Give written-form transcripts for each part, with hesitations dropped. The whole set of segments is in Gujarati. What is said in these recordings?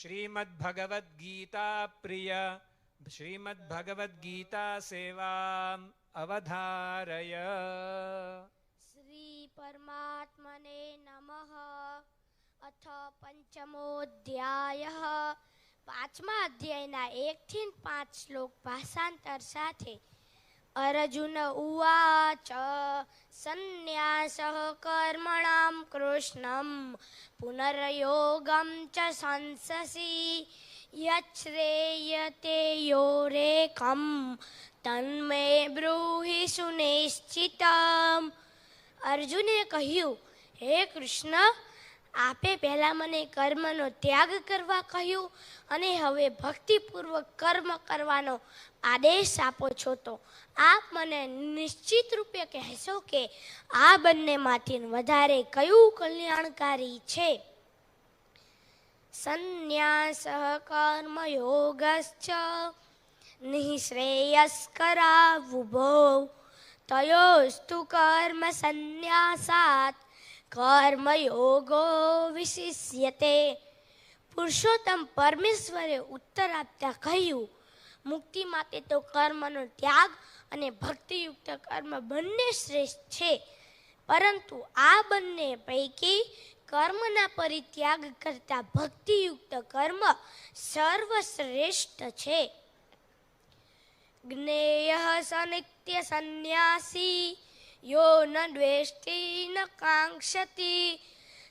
श्रीमद्भगवद गीता प्रिय श्रीमद्भगवद गीता सेवाम् अवधारय। श्री परमात्मने नमः। अथ पंचमोऽध्यायः। પાંચમા અધ્યાયના 1 થી 5 શ્લોક ભાષાંતર સાથે। अर्जुन उवाच संन्यासः कर्मणां कृष्णं पुनर्योगं च संससि यच्छ्रेयते योरेकं तन्मे ब्रूहि सुनिश्चितम्। अर्जुने કહ્યું, હે કૃષ્ણ, આપે પહેલા મને કર્મનો ત્યાગ કરવા કહ્યું અને હવે ભક્તિપૂર્વક કર્મ કરવાનો આદેશ આપો છો, તો આપ મને નિશ્ચિત રૂપે કહેશો કે આ બંનેમાંથી વધારે કયું કલ્યાણકારી છે? સંન્યાસઃ કર્મયોગશ્ચ નિઃશ્રેયસ્કરાવુભો તયોસ્તુ કર્મ સંન્યાસાત કર્મયોગો વિશિષ્યતે। પુરુષોત્તમ પરમેશ્વરે ઉત્તર આપતા કહ્યું, મુક્તિ માટે તો કર્મનો ત્યાગ અને ભક્તિયુક્ત કર્મ બંને શ્રેષ્ઠ છે, પરંતુ આ બંને પૈકી કર્મના પરિત્યાગ કરતા ભક્તિયુક્ત કર્મ સર્વશ્રેષ્ઠ છે। જ્ઞેયઃ સ નિત્ય સંન્યાસી યો ન દ્વેષ્ટિ ન કાંક્ષતિ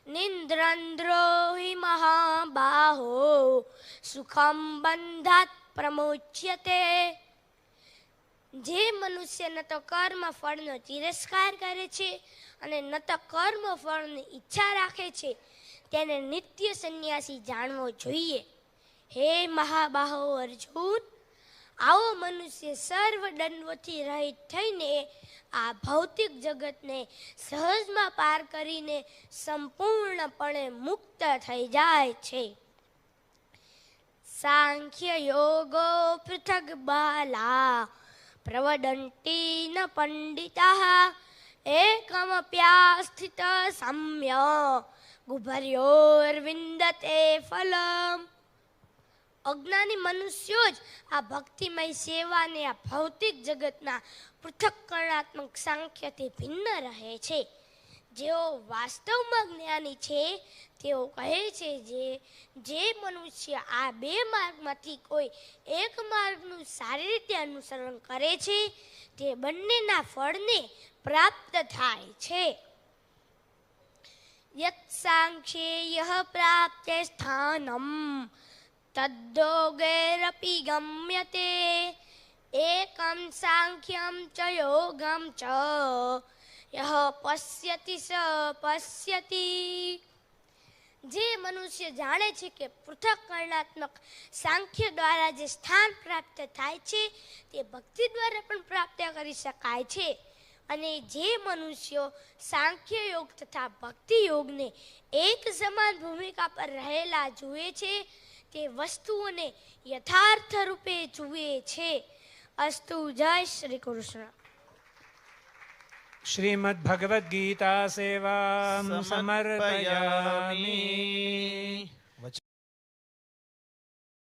નિંદ્રંદ્રો હિ મહાબાહો સુખમ બંધાત પ્રમોચ્યતે। જે મનુષ્ય ન તો કર્મ ફળનો તિરસ્કાર કરે છે અને ન તો કર્મ ફળની ઈચ્છા રાખે છે, તેને નિત્ય સંન્યાસી જાણવો જોઈએ। હે મહાબાહો અર્જુન, આવો મનુષ્ય સર્વ દંડોથી રહિત થઈને આ ભૌતિક જગતને સહજમાં પાર કરીને સંપૂર્ણપણે મુક્ત થઈ જાય છે। સાંખ્ય યોગો પૃથગ બાલા પ્રવદંતી ન પંડિતાઃ એકમપ્યાસ્થિત સમ્ય ગુભર્યોર્વિંદતે ફલમ। અજ્ઞાની મનુષ્યો જ આ ભક્તિમય સેવાને આ ભૌતિક જગતના પૃથક્કરણાત્મક સાંખ્યથી ભિન્ન રહે છે। જેઓ વાસ્તવમાં જ્ઞાની છે તેઓ કહે છે જે મનુષ્ય આ બે માર્ગમાંથી કોઈ એક માર્ગનું સારી રીતે અનુસરણ કરે છે તે બંનેના ફળને પ્રાપ્ત થાય છે। યત સાંખ્યેયઃ પ્રાપ્તે સ્થાનમ તદ્યોગૈરપી ગમ્યતે એકમ સાંખ્યમ ચ યોગમ ચ યહ પશ્યતિ સ પશ્યતિ। જે મનુષ્ય જાણે છે કે પૃથક્કરણાત્મક સાંખ્ય દ્વારા જે સ્થાન પ્રાપ્ત થાય છે તે ભક્તિ દ્વારા પણ પ્રાપ્ત કરી શકાય છે, અને જે મનુષ્યો સાંખ્ય યોગ તથા ભક્તિ યોગને એક સમાન ભૂમિકા પર રહેલા જુએ છે તે વસ્તુઓને યથાર્થ રૂપે જુએ છે। અસ્તુ। જય શ્રી કૃષ્ણ। श्रीमद्भगवद गीता सेवां समर्पयामि।